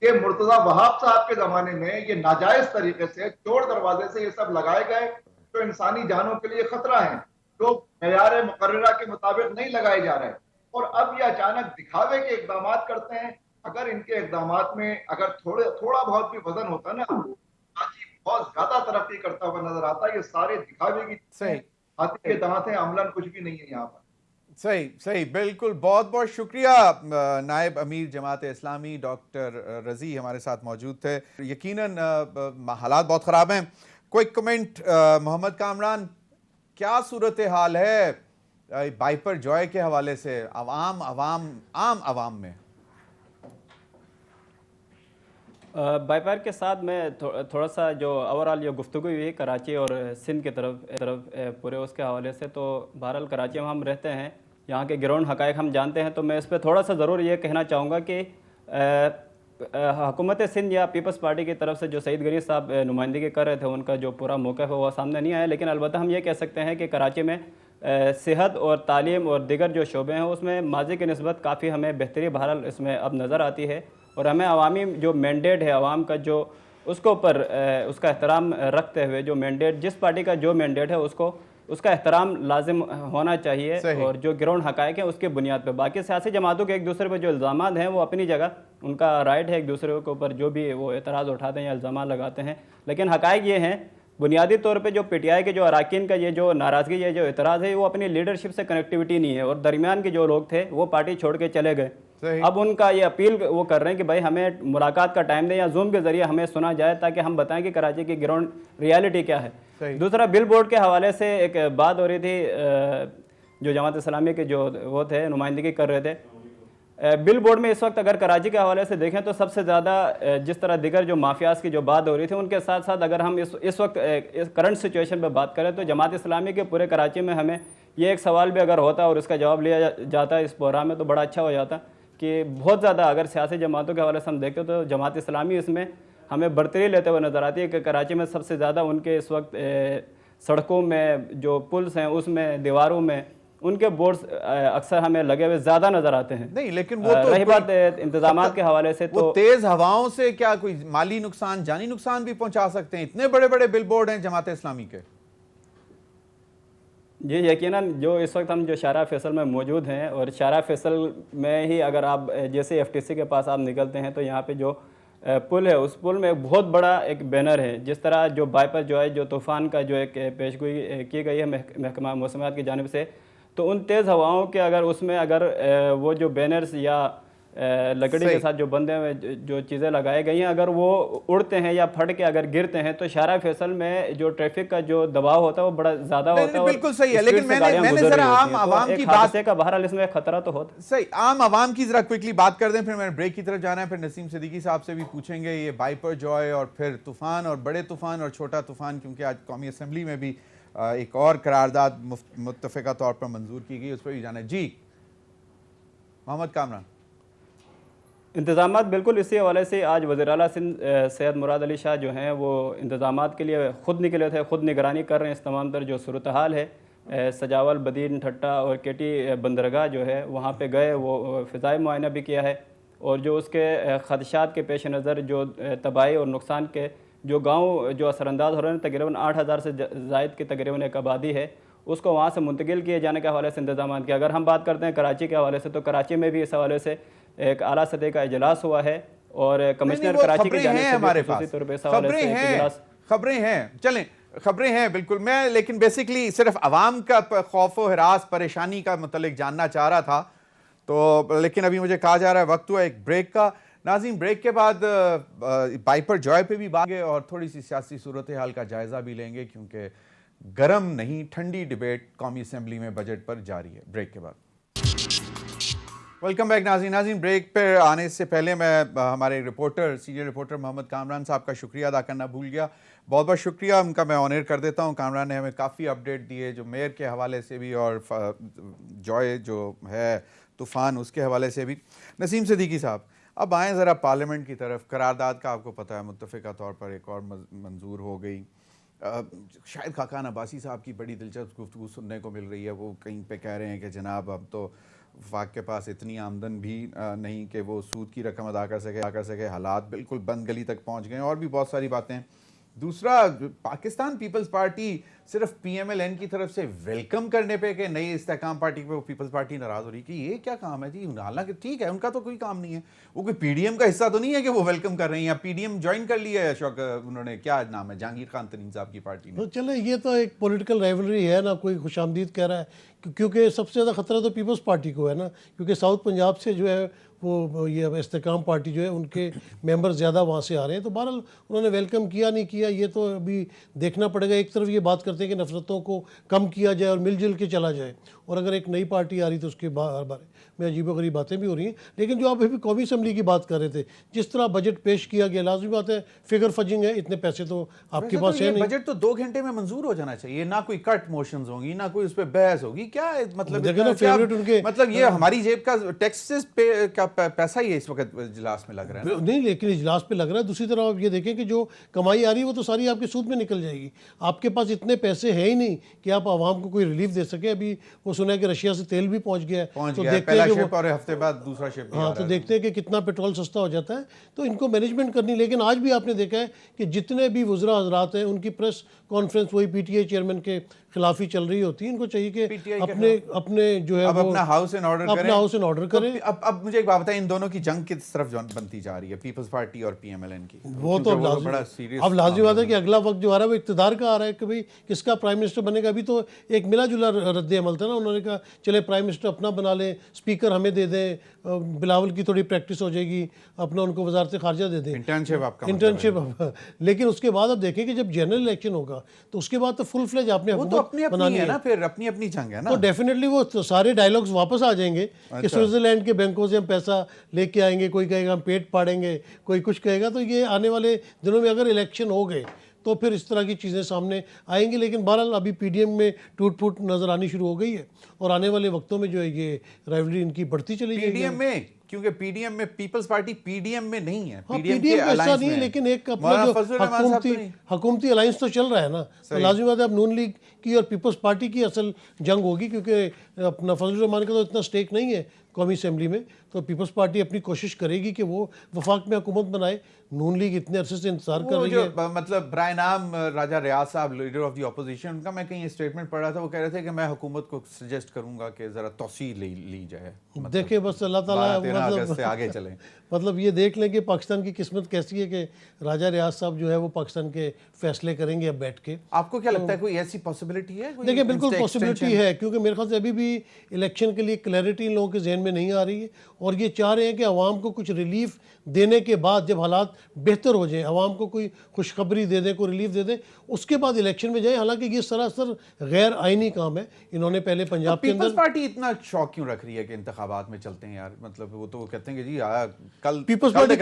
कि मुर्तजा वहाब साहब के जमाने में ये नाजायज तरीके से चोर दरवाजे से ये सब लगाए गए, तो इंसानी जानों के लिए खतरा है, तो मयार मुकर्ररा के मुताबिक नहीं लगाए जा रहे। और अब ये अचानक दिखावे के इकदाम करते हैं। अगर इनके इकदाम में अगर थोड़ा बहुत भी वजन होता ना, आज बहुत ज्यादा तरक्की करता हुआ नजर आता है। ये सारे दिखावे की सही हाथी के दांत हैं, अमलन कुछ भी नहीं है यहाँ पर। सही सही, बिल्कुल। बहुत बहुत शुक्रिया। नायब अमीर जमात इस्लामी डॉक्टर रजी हमारे साथ मौजूद थे। यकीनन हालात बहुत ख़राब हैं। कोई कमेंट मोहम्मद कामरान, क्या सूरत हाल है बाइपर जॉय के हवाले से आम आवाम में? बाइपर के साथ मैं थोड़ा सा जो ओवरऑल ये गुफ्तगू हुई कराची और सिंध की तरफ पूरे उसके हवाले से, तो बहरहाल कराची में हम रहते हैं, यहाँ के ग्राउंड हक़ाइक़ हम जानते हैं, तो मैं इस पर थोड़ा सा ज़रूर ये कहना चाहूँगा कि हुकूमत सिंध या पीपल्स पार्टी की तरफ से जो सईद गनी साहब नुमाइंदगी कर रहे थे, उनका जो पूरा मौक़िफ़ है वो सामने नहीं आया। लेकिन अलबत्ता हम ये कह सकते हैं कि कराची में सेहत और तालीम और दीगर जो शोबे हैं उसमें माजी की निस्बत काफ़ी हमें बेहतरी बहरहाल इसमें अब नज़र आती है। और हमें अवामी जो मैंडेट है आवाम का, जो उसके ऊपर उसका एहतराम रखते हुए, जो मैंडेट जिस पार्टी का जो मैंडेट है उसका एहतराम लाजिम होना चाहिए, और जो ग्राउंड हक़ाइक़ हैं उसके बुनियाद पर। बाकी सियासी जमातों के एक दूसरे पर जो इल्ज़ाम हैं वो अपनी जगह, उनका राइट है एक दूसरे के ऊपर जो भी वो एतराज़ उठाते हैं या इल्ज़ाम लगाते हैं, लेकिन हक़ाइक़ ये हैं बुनियादी तौर पे जो पीटीआई के जो अरकान का ये जो नाराज़गी, ये जो एतराज़ है, वो अपनी लीडरशिप से कनेक्टिविटी नहीं है, और दरमियान के जो लोग थे वो पार्टी छोड़ के चले गए। अब उनका ये अपील वो कर रहे हैं कि भाई हमें मुलाकात का टाइम दें या जूम के जरिए हमें सुना जाए, ताकि हम बताएं कि कराची की ग्राउंड रियलिटी क्या है। दूसरा, बिल बोर्ड के हवाले से एक बात हो रही थी, जो जमात इस्लामी के जो वो थे नुमाइंदगी कर रहे थे बिल बोर्ड में। इस वक्त अगर कराची के हवाले से देखें तो सबसे ज़्यादा जिस तरह दिगर जो माफियाज की जो बात हो रही थी, उनके साथ साथ अगर हम इस वक्त इस करंट सिचुएशन पर बात करें तो जमात इस्लामी के पूरे कराची में हमें ये एक सवाल भी अगर होता और इसका जवाब लिया जाता इस प्रोग्राम में, तो बड़ा अच्छा हो जाता कि बहुत ज़्यादा अगर सियासी जमातों के हवाले से हम देखते तो जमात इस्लामी इसमें हमें बरतरी लेते हुए नज़र आती है कि कराची में सबसे ज़्यादा उनके इस वक्त सड़कों में जो पुल्स हैं उसमें, दीवारों में उनके बोर्ड्स अक्सर हमें लगे हुए ज़्यादा नज़र आते हैं। नहीं, लेकिन वो तो रही बात इंतजामात के हवाले से, तो तेज़ हवाओं से क्या कोई माली नुकसान, जानी नुकसान भी पहुंचा सकते हैं? इतने बड़े बड़े बिल बोर्ड हैं जमात इस्लामी के। जी यकीनन, जो इस वक्त हम जो शारा फैसल में मौजूद हैं, और शारा फैसल में ही अगर आप जैसे एफटीसी के पास आप निकलते हैं तो यहाँ पे जो पुल है, उस पुल में एक बहुत बड़ा एक बैनर है। जिस तरह जो बाइपर जो है, जो तूफ़ान का जो एक पेशगोई की गई है महकमा मौसमियात की जानिब से, तो उन तेज़ हवाओं के अगर उसमें अगर वो जो बैनर्स या लकड़ी के साथ जो बंदे में जो चीज़ें लगाई गई हैं, अगर वो उड़ते हैं या फट के अगर गिरते हैं तो शारा फैसल में जो ट्रैफिक का जो दबाव होता है वो बड़ा ज़्यादा होता है। बिल्कुल सही है, लेकिन मैंने जरा आम आवाम की बात का बहरहाल इसमें खतरा तो होता। सही, आम आवाम की जरा क्विकली बात कर दें, फिर मैंने ब्रेक की तरफ जाना है, फिर नसीम सिद्दीकी साहब से भी पूछेंगे ये बाइपर जॉय और फिर तूफान और बड़े तूफान और छोटा तूफान, क्योंकि आज कौमी असम्बली में भी एक और करारदाद मुत्तफ़िका तौर पर मंजूर की गई, उस पर भी जाना है। जी मोहम्मद कामरान। इंतज़ामात बिल्कुल इसी हवाले से आज वज़ीर आला सिंध सैयद मुराद अली शाह जो हैं वो इंतज़ामात के लिए ख़ुद निकले थे, ख़ुद निगरानी कर रहे हैं इस तमाम तर जो सूरत हाल है। सजावल, बदीन, ठट्टा और केटी बंदरगाह जो है वहाँ पे गए, वो फ़िज़ाई मुआयना भी किया है, और जो उसके ख़दशात के पेश नज़र जो तबाही और नुकसान के जो गाँव जो असरअंदाज हो रहे हैं, तकरीबन 8000 से ज़ायद की तकरीबन एक आबादी है, उसको वहाँ से मुंतकिल किए जाने के हवाले से इंतज़ाम किया। अगर हम बात करते हैं कराची के हवाले से, तो कराची में भी इस हवाले से एक आला सतह का इजलास हुआ है, और कमिश्नर वो कराची की खबरें जानिब हैं से हमारे भी खुसूसी पास, तौर पे इस हवाले से एक इजलास खबरें हैं, चलें खबरें हैं बिल्कुल। मैं लेकिन बेसिकली सिर्फ अवाम का खौफ व हिरास परेशानी का मतलब जानना चाह रहा था, तो लेकिन अभी मुझे कहा जा रहा है वक्त हुआ एक ब्रेक का। नाज़रीन, ब्रेक के बाद बाइपर जॉय पे भी बात और थोड़ी सी सियासी सूरत हाल का जायजा भी लेंगे, क्योंकि गर्म नहीं ठंडी डिबेट कौमी असेंबली में बजट पर जारी है। ब्रेक के बाद वेलकम बैक नाज़रीन, ब्रेक पर आने से पहले मैं हमारे reporter senior reporter Mohammad Kamran sahab का शुक्रिया अदा करना भूल गया। बहुत बहुत शुक्रिया उनका, मैं ऑनर कर देता हूं। कामरान ने हमें काफ़ी अपडेट दिए, जो मेयर के हवाले से भी और जॉय जो है तूफ़ान उसके हवाले से भी। नसीम सिद्दीकी साहब, अब आएँ ज़रा पार्लियामेंट की तरफ। करारदाद का आपको पता है मुत्तफ़िका तौर पर एक और मंजूर हो गई। शायद खाकान अब्बासी साहब की बड़ी दिलचस्प गुफ्तगू सुनने को मिल रही है। वो कहीं पे कह रहे हैं कि जनाब अब तो वफाक के पास इतनी आमदन भी नहीं कि वो सूद की रकम अदा कर सके, हालात बिल्कुल बंद गली तक पहुंच गए, और भी बहुत सारी बातें। दूसरा, पाकिस्तान पीपल्स पार्टी सिर्फ PMLN की तरफ से वेलकम करने पे कि नई इस्तेकाम पार्टी पे वो पीपल्स पार्टी नाराज हो रही कि ये क्या काम है जी। हालांकि ठीक है, उनका तो कोई काम नहीं है, वो कोई PDM का हिस्सा तो नहीं है कि वो वेलकम कर रहे हैं, या PDM ज्वाइन कर लिया है अशोक, उन्होंने क्या नाम है, जहांगीर खान तरीन साहब की पार्टी ने। तो चले, ये तो एक पॉलिटिकल राइवलरी है ना, कोई खुशामदीद कह रहा है, क्योंकि सबसे ज़्यादा खतरा तो पीपल्स पार्टी को है ना, क्योंकि साउथ पंजाब से जो है वो ये इस्तेकाम पार्टी जो है उनके मेंबर ज़्यादा वहाँ से आ रहे हैं। तो बहरहाल उन्होंने वेलकम किया नहीं किया ये तो अभी देखना पड़ेगा। एक तरफ ये बात करते हैं कि नफ़रतों को कम किया जाए और मिलजुल के चला जाए, और अगर एक नई पार्टी आ रही तो उसके बारे में अजीबोगरीब बातें भी हो रही हैं। लेकिन जो आप अभी कौमी असम्बली की बात कर रहे थे, जिस तरह बजट पेश किया गया, लाजमी बात है फिगर फजिंग है, इतने पैसे तो आपके पास है नहीं। बजट तो 2 घंटे में मंजूर हो जाना चाहिए, ना कोई कट मोशंस होंगी, ना कोई उस पर बहस होगी। क्या मतलब फेवरेट उनके मतलब ये हमारी जेब का टैक्सेस पे का पैसा ही है इस वक्त इजलास में लग रहा है नहीं, लेकिन इजलास पे लग रहा है। दूसरी तरफ आप ये देखें कि जो कमाई आ रही है वो तो सारी आपके सूद में निकल जाएगी। आपके पास इतने पैसे हैं ही नहीं कि आप आवाम को कोई रिलीफ दे सके। अभी वो सुना है कि रशिया से तेल भी पहुंच गया है, तो देखते हैं कि और हफ्ते बाद दूसरा शिप। हाँ, तो देखते हैं कि कितना पेट्रोल सस्ता हो जाता है। तो इनको मैनेजमेंट करनी। लेकिन आज भी आपने देखा है कि जितने भी वुज़रा हजरात हैं उनकी प्रेस कॉन्फ्रेंस वही PTI चेयरमैन के खिलाफ ही चल रही होती है। इनको चाहिए कि अपने जो है वो अपना हाउस इन ऑर्डर करें। अब मुझे एक बात बताएं, इन दोनों की जंग किस तरफ बनती जा रही है, पीपल्स पार्टी और PMLN की? वो तो बड़ा सीरियस। अब लाजिम बात है कि अगला वक्त जो आ रहा है वो इक़्तिदार का आ रहा है कि भाई किसका प्राइम मिनिस्टर बनेगा। अभी तो एक मिला जुला रद्द अमल था ना, उन्होंने कहा चले प्राइम मिनिस्टर अपना बना लें, स्पीकर हमें दे दें, बिलावल की थोड़ी प्रैक्टिस हो जाएगी, अपना उनको वजारत खारजा दे दें, इंटर्नशिप। लेकिन उसके बाद अब देखें कि जब जनरल इलेक्शन होगा तो उसके बाद तो फुल फ्लेज आपने बनानी है ना, फिर अपनी अपनी जंग है ना। तो डेफिनेटली वो तो सारे डायलॉग्स वापस आ जाएंगे कि स्विट्जरलैंड के बैंकों से हम पैसा लेके आएंगे, कोई कहेगा हम पेट फाड़ेंगे, कोई कुछ कहेगा। तो ये आने वाले दिनों में अगर इलेक्शन हो गए तो फिर इस तरह की चीज़ें सामने आएंगी। लेकिन बहरहाल अभी PDM में टूट फूट नज़र आनी शुरू हो गई है, और आने वाले वक्तों में जो है ये राइवलरी इनकी बढ़ती चली जाएगी। PDM में, क्योंकि PDM में पीपल्स पार्टी PDM में नहीं है। हाँ, PDM के ऐसा नहीं है, लेकिन एक अपना जो हुकूमती अलायंस तो चल रहा है ना, तो लाजिमी बात है अब नून लीग की और पीपल्स पार्टी की असल जंग होगी, क्योंकि अपना फजल रहमान का तो इतना स्टेक नहीं है कौमी असम्बली में। तो पीपल्स पार्टी अपनी कोशिश करेगी कि वो वफाक में हुकूमत बनाए। नून लीग इतने अरसे से इंतजार कर रही है। मतलब बराए नाम राजा रियाज साहब, लीडर ऑफ द ऑपोजिशन, उनका मैं कहीं स्टेटमेंट पढ़ा था, वो कह रहे थे कि मैं हुकूमत को सजेस्ट करूंगा कि जरा तौसी ली जाए। देखिए बस अल्लाह ताला मतलब आगे चले। मतलब ये देख लें कि पाकिस्तान की किस्मत कैसी है कि राजा रियाज साहब जो है वो पाकिस्तान के फैसले करेंगे अब बैठ के। आपको क्या लगता है कोई ऐसी पॉसिबिलिटी है? देखिए बिल्कुल पॉसिबिलिटी है, क्योंकि मेरे ख्याल से अभी भी इलेक्शन के लिए क्लैरिटी इन लोगों के जहन में नहीं आ रही है, और ये चाह रहे हैं कि आवाम को कुछ रिलीफ देने के बाद, जब हालात बेहतर हो जाए, आवाम को कोई खुशखबरी दे दें, कोई रिलीफ दे दें, उसके बाद इलेक्शन में जाए। हालांकि ये सरासर गैर आईनी काम है। इन्होंने पहले पंजाब के अंदर पार्टी इतना शौक क्यों रख रही है कि इंतखाबात में चलते हैं यार? मतलब वो तो कहते हैं कि जी कल पीपल्स पार्टी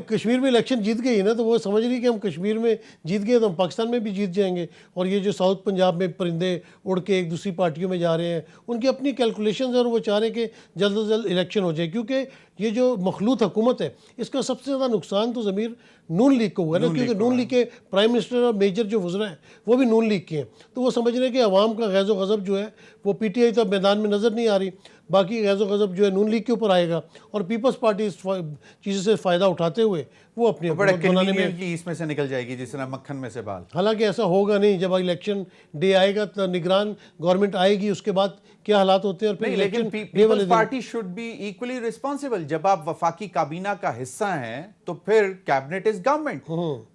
कश्मीर में इलेक्शन जीत गई ना, तो वो समझ रही कि हम कश्मीर में जीत गए तो हम पाकिस्तान में भी जीत जाएंगे। और ये जो साउथ पंजाब में परिंदे उड़ के एक दूसरी पार्टियों में जा रहे हैं, उनकी अपनी कैलकुलेशन है, और वो चाह रहे हैं कि जल्द से जल्द इलेक्शन हो जाए। क्योंकि ये जो मखलूत हुकूमत है, इसका सबसे ज़्यादा नुकसान तो ज़मीर नून लीग को हुआ ना, क्योंकि नून लीग के प्राइम मिनिस्टर और मेजर जो वज़रा हैं वो भी नून लीग के हैं। तो वो समझ रहे हैं कि अवाम का गैज़ व गज़ब जो है वो PTI तो मैदान में नज़र नहीं आ रही, बाकी गैज़ व गज़ब जो है नून लीग के ऊपर आएगा, और पीपल्स पार्टी इस चीज़ से फ़ायदा उठाते हुए वो अपनी बनाने में इसमें से निकल जाएगी, जिस तरह मक्खन में से बाल। हालांकि ऐसा होगा नहीं। जब इलेक्शन डे आएगा तो निगरान गवर्नमेंट आएगी, उसके बाद क्या हालात होते हैं और फिर नहीं, लेकिन election Peoples Party should be equally responsible. जब आप वफाकी काबीना का हिस्सा हैं तो फिर कैबिनेट इज गवर्नमेंट,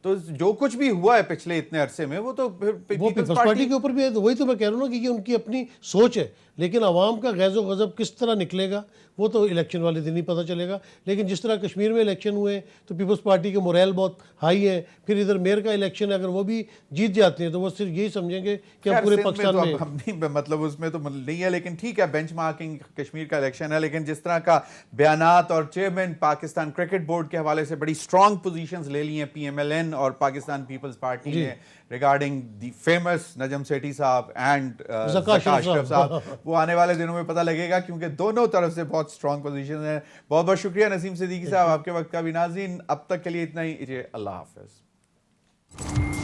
तो जो कुछ भी हुआ है पिछले इतने अरसे में वो तो वो पीपल्स पार्टी के ऊपर भी है। तो वही तो मैं कह रहा हूँ ना कि ये उनकी अपनी सोच है, लेकिन आवाम का गैज़ो गज़ब किस तरह निकलेगा वो तो इलेक्शन वाले दिन ही पता चलेगा। लेकिन जिस तरह कश्मीर में इलेक्शन हुए तो पीपल्स पार्टी के मोरल बहुत हाई है, फिर इधर मेयर का इलेक्शन है, अगर वो भी जीत जाते हैं तो वो सिर्फ यही समझेंगे कि हम पूरे पाकिस्तान में हम नहीं, मतलब उसमें तो नहीं है, लेकिन ठीक है बेंचमार्किंग कश्मीर का इलेक्शन है। लेकिन जिस तरह का बयानात और चेयरमैन पाकिस्तान क्रिकेट बोर्ड के हवाले से बड़ी स्ट्रांग पोजीशंस ले ली हैं PMLN और पाकिस्तान पीपल्स पार्टी ने regarding the famous Najam Sethi साहब एंड ज़का अशरफ साहब, वो आने वाले दिनों में पता लगेगा, क्योंकि दोनों तरफ से बहुत स्ट्रांग पोजीशन है। बहुत बहुत शुक्रिया नसीम सिद्दीकी साहब आपके वक्त का भी। नाज़रीन अब तक के लिए इतना ही, अल्लाह हाफिज।